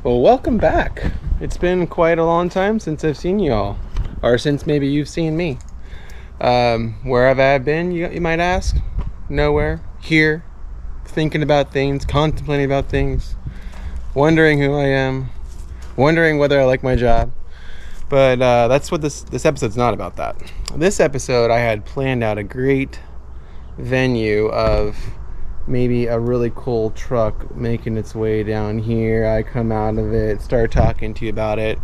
Well, welcome back. It's been quite a long time since I've seen you all, or since maybe you've seen me. Where have I been, you might ask? Nowhere. Here, thinking about things, contemplating about things, wondering who I am, wondering whether I like my job. But that's what this episode's not about. That. This episode, I had planned out a great venue of maybe a really cool truck making its way down here. I come out of it, start talking to you about it.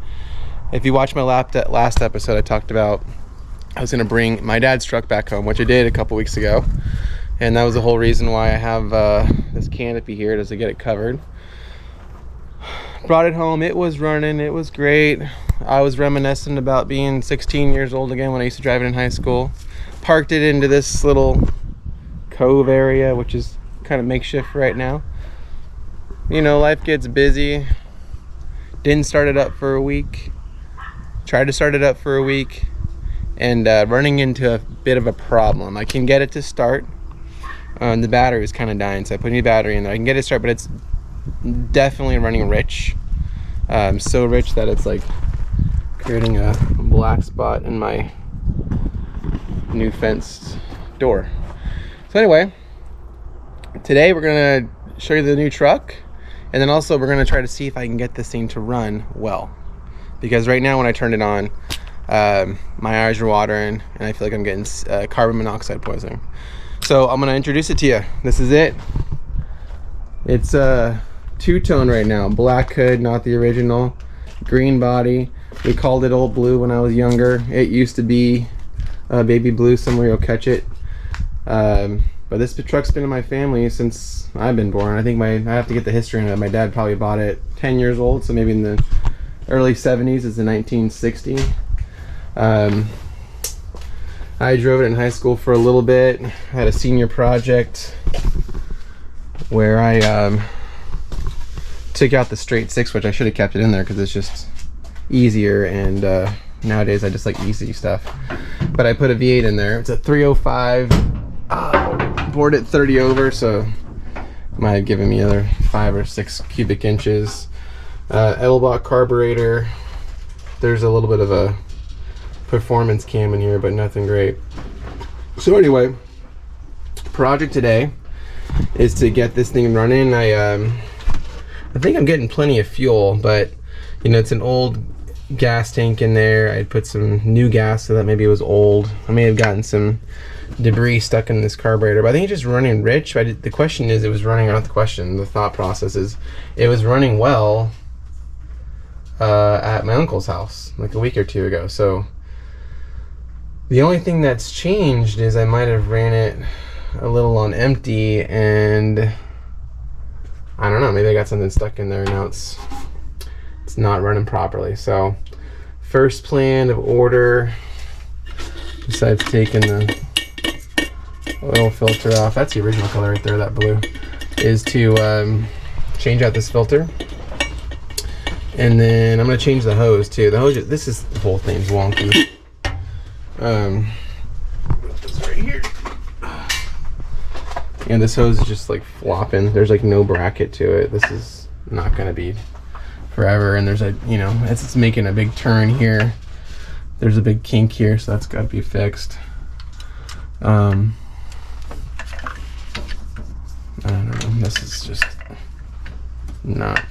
If you watched my last episode, I talked about I was going to bring my dad's truck back home, which I did a couple weeks ago. And that was the whole reason why I have this canopy here, to get it covered. Brought it home. It was running. It was great. I was reminiscent about being 16 years old again when I used to drive it in high school. Parked it into this little cove area, which is kind of makeshift right now. You know, life gets busy. Didn't start it up for a week. Tried to start it up for a week, and running into a bit of a problem. I can get it to start. The battery is kind of dying, so I put a new battery in there. I can get it to start, but it's definitely running rich. So rich that it's like creating a black spot in my new fenced door. So anyway, today we're gonna show you the new truck, and then also we're gonna try to see if I can get this thing to run well, because right now when I turn it on, my eyes are watering and I feel like I'm getting carbon monoxide poisoning. So I'm gonna introduce it to you. This is it. It's a two-tone right now. Black hood, not the original. Green body. We called it Old Blue when I was younger. It used to be Baby Blue. Somewhere you'll catch it. But this truck's been in my family since I've been born. I think I have to get the history on it. My dad probably bought it 10 years old, so maybe in the early 70s. It's a 1960. I drove it in high school for a little bit. I had a senior project where I took out the straight six, which I should have kept it in there because it's just easier, and nowadays I just like easy stuff. But I put a V8 in there. It's a 305. Bored it 30 over, so might have given me another 5 or 6 cubic inches. Edelbach carburetor. There's a little bit of a performance cam in here, but nothing great. So anyway, project today is to get this thing running. I think I'm getting plenty of fuel, but you know, it's an old gas tank in there. I put some new gas, so that maybe it was old. I may have gotten some debris stuck in this carburetor, but I think it's just running rich. The question is, it was running, not the question, the thought process is, it was running well at my uncle's house like a week or two ago. So the only thing that's changed is I might have ran it a little on empty, and I don't know, maybe I got something stuck in there and now it's not running properly. So first plan of order, besides taking the oil filter off, that's the original color right there, that blue, is to change out this filter. And then I'm going to change the hose too. The hose, the whole thing's wonky. Put this right here. And this hose is just like flopping. There's like no bracket to it. This is not going to be forever. And there's a, you know, it's making a big turn here. There's a big kink here, so that's got to be fixed. I don't know. This is just not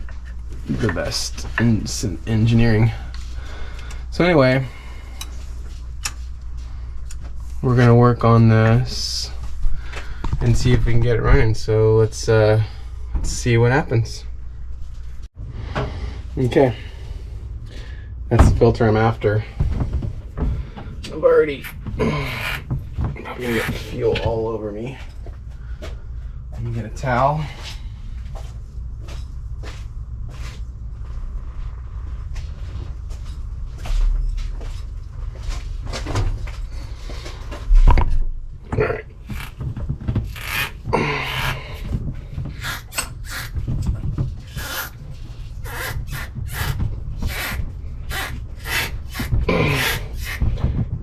the best in engineering. So anyway, we're gonna work on this and see if we can get it running. So let's see what happens. Okay, that's the filter I'm after. I've already probably gonna get fuel all over me. Let me get a towel. All right.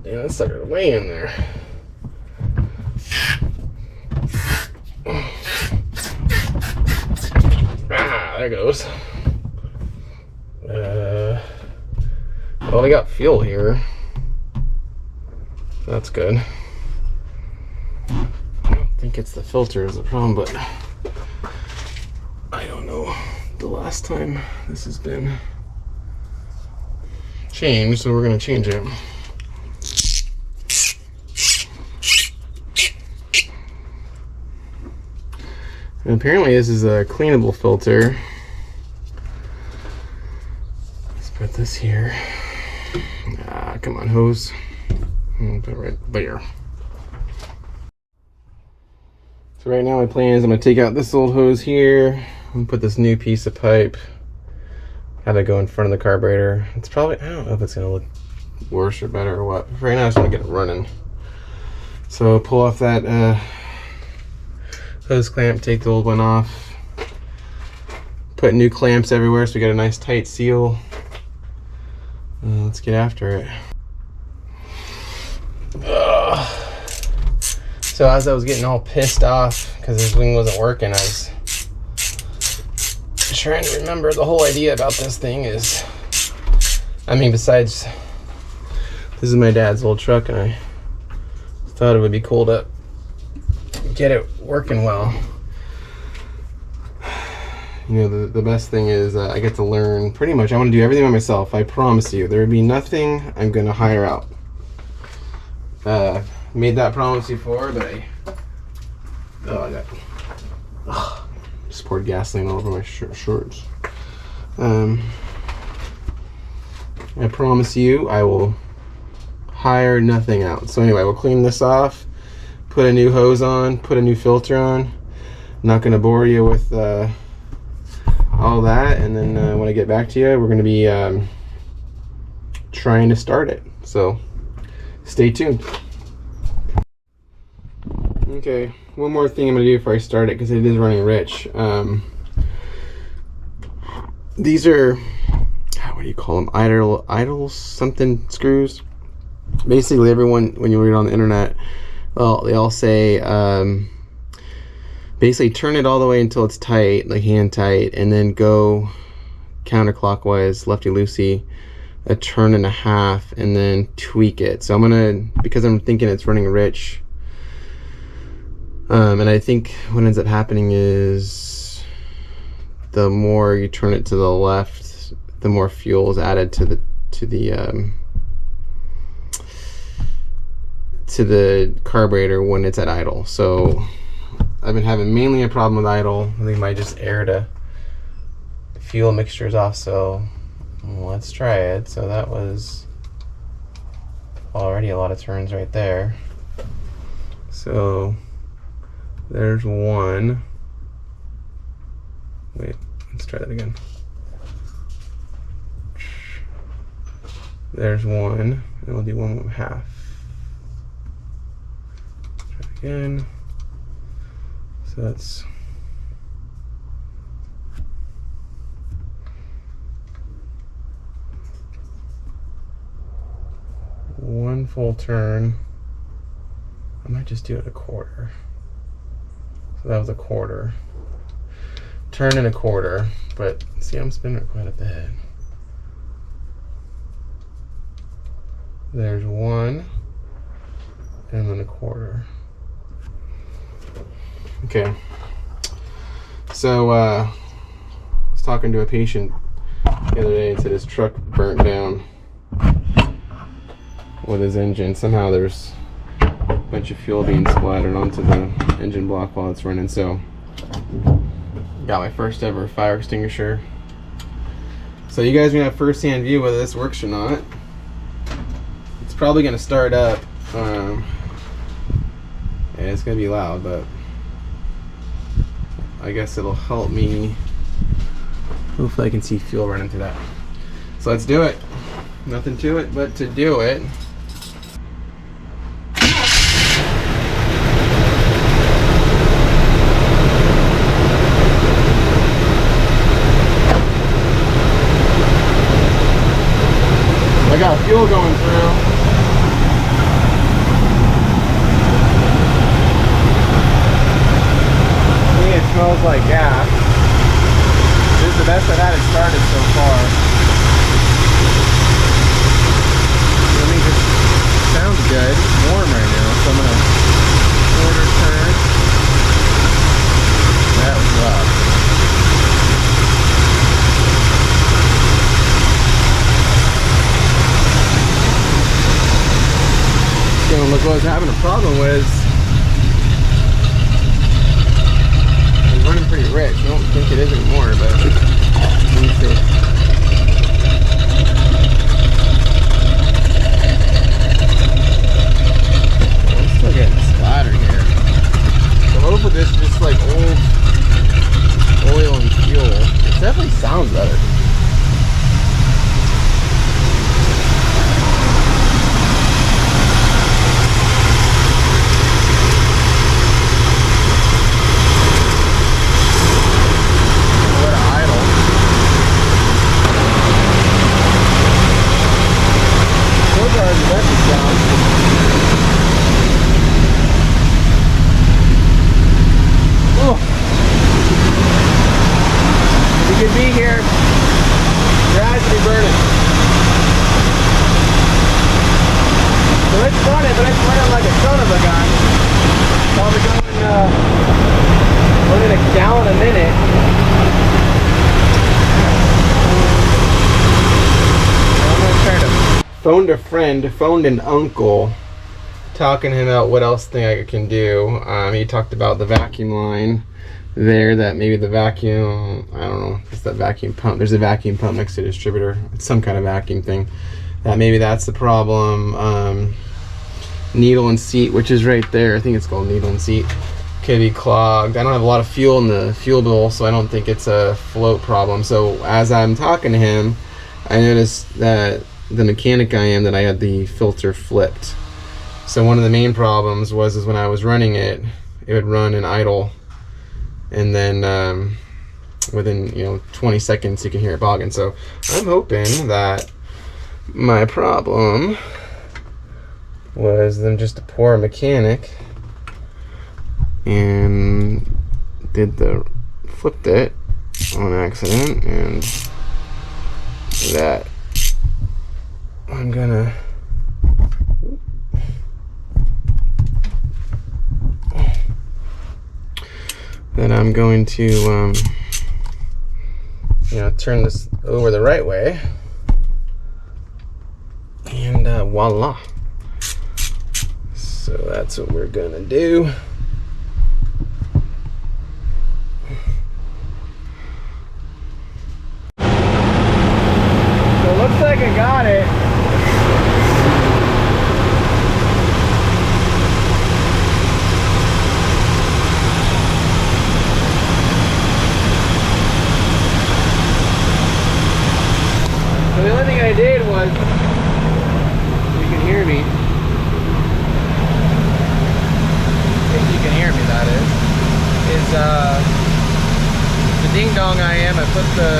Yeah, that sucker way in there. Ah, there goes. Well, we got fuel here. That's good. I don't think it's the filter is the problem, but I don't know the last time this has been changed, so we're gonna change it. And apparently this is a cleanable filter. Let's put this here. Ah, come on, hose. Put it right there. So right now my plan is I'm gonna take out this old hose here and put this new piece of pipe. Have it go in front of the carburetor. It's probably, I don't know if it's gonna look worse or better or what. For right now I just wanna get it running. So pull off that hose clamp, take the old one off, put new clamps everywhere so we got a nice tight seal. Let's get after it. So as I was getting all pissed off because this wing wasn't working, I was trying to remember the whole idea about this thing is, I mean, besides, this is my dad's old truck and I thought it would be cool to get it working well. You know, the best thing is I get to learn pretty much. I want to do everything by myself. I promise you, there would be nothing I'm going to hire out. Made that promise before, but just poured gasoline all over my shorts. I promise you, I will hire nothing out. So anyway, we'll clean this off, put a new hose on, put a new filter on. I'm not going to bore you with all that, and then when I get back to you, we're going to be trying to start it. So stay tuned. Okay, one more thing I'm going to do before I start it, because it is running rich. These are, what do you call them? Idle something screws. Basically, everyone, when you read on the internet, well, they all say basically turn it all the way until it's tight, like hand tight, and then go counterclockwise, lefty loosey, a turn and a half, and then tweak it. So I'm gonna, because I'm thinking it's running rich, and I think what ends up happening is the more you turn it to the left, the more fuel is added to the carburetor when it's at idle. So I've been having mainly a problem with idle. I think my just air to fuel mixture's off, so let's try it. So that was already a lot of turns right there. So there's one. Wait, let's try that again. There's one, and we'll do 1.5. Try it again. So that's one full turn. I might just do it a quarter. So that was a quarter. Turn and a quarter, but see, I'm spinning it quite a bit. There's one, and then a quarter. Okay. So I was talking to a patient the other day and said his truck burnt down with his engine. Somehow there's a bunch of fuel being splattered onto the engine block while it's running. So got my first ever fire extinguisher. So you guys are gonna have first-hand view whether this works or not. It's probably gonna start up, and it's gonna be loud, but I guess it'll help me. Hopefully I can see fuel running through that. So let's do it. Nothing to it but to do it. I got fuel going through. It smells like gas. This is the best I've had it started so far. Let me just, sounds good. It's warm right now, so I'm gonna quarter turn. That was rough. So look, what I was having a problem with. It's running pretty rich. I don't think it is anymore, but let me see. I'm still getting splattered here. So hopefully this is just like old oil and fuel. It definitely sounds better. Phoned a friend, phoned an uncle, talking to him about what else thing I can do. He talked about the vacuum line there, that maybe the vacuum, I don't know, it's that vacuum pump. There's a vacuum pump next to the distributor. It's some kind of vacuum thing. That maybe that's the problem. Needle and seat, which is right there. I think it's called needle and seat. Could be clogged. I don't have a lot of fuel in the fuel bill, so I don't think it's a float problem. So as I'm talking to him, I noticed that the mechanic I am, that I had the filter flipped. So one of the main problems was when I was running it, it would run and idle, and then within 20 seconds you can hear it bogging. So I'm hoping that my problem was them just a poor mechanic and flipped it on accident, and that I'm gonna to turn this over the right way, and voila. So that's what we're gonna do. So it looks like I got it. So the only thing I did was, you can hear me. If you can hear me, that is the ding dong I am. I put the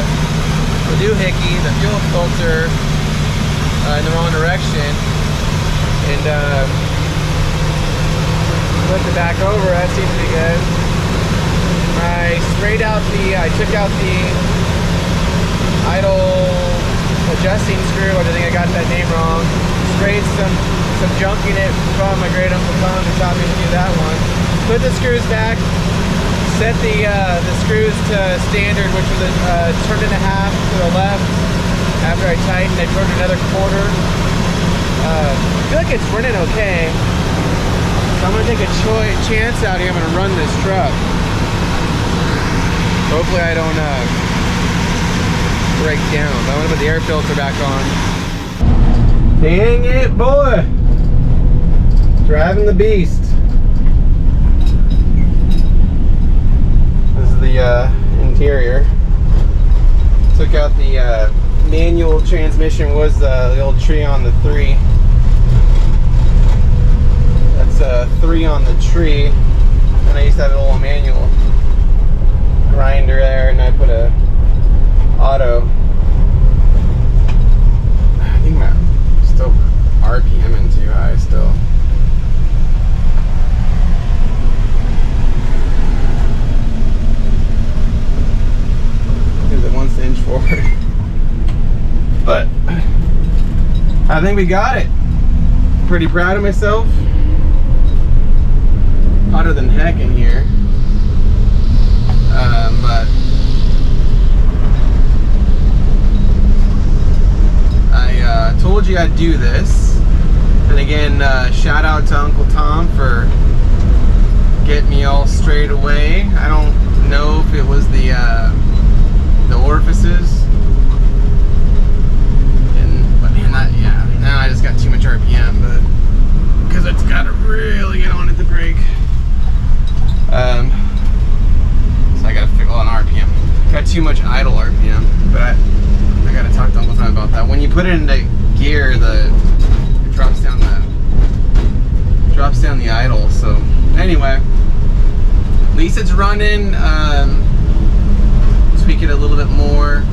doohickey, the fuel filter, in the wrong direction, and flipped it back over. That seems to be good. I took out the idle adjusting screw. I think I got that name wrong. Sprayed some junk in it from my great uncle Tom, who taught me to do that one. Put the screws back, set the screws to standard, which was turned in half to the left. After I tightened, I turned another quarter. I feel like it's running okay. So I'm gonna take a chance out here. I'm gonna run this truck. Hopefully I don't break down. I'm gonna put the air filter back on. Dang it, boy! Driving the beast. This is the interior. Took out the manual transmission. Was the old tree on the 3. That's a 3 on the tree. And I used to have a little manual grinder there, and I put a auto. I think my still RPM in too high still. Because it wants to inch forward. But I think we got it. Pretty proud of myself. Hotter than heck in here. But I told you I'd do this. And again, shout out to Uncle Tom for getting me all straight away. I don't know if it was the orifices. But man, yeah, now I just got too much RPM, but because it's got to really get on at the brake. So I got to fiddle on RPM. Got too much idle RPM, but I got to talk to Uncle Tom about that. When you put it into gear, it drops down the idle. So anyway, at least it's running. Tweak it a little bit more,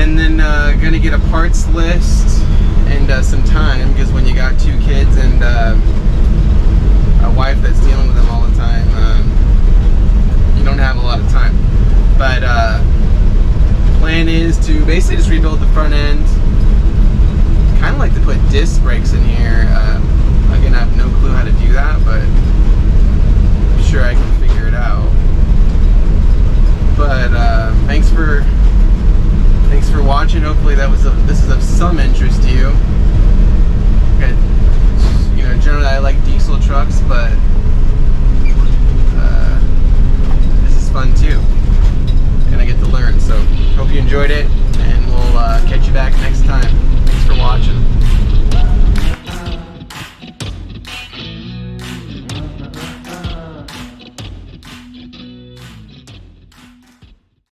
and then gonna get a parts list and some time, because when you got 2 kids and a wife that's dealing with them all the time, you don't have a lot of time. But plan is to basically just rebuild the front end. Kind of like to put disc brakes in here. Again, I have no clue how to do that, but I'm sure I can figure it out. But thanks for watching. Hopefully this is of some interest to you. Generally I like diesel trucks, but this is fun too, and I get to learn. So hope you enjoyed it.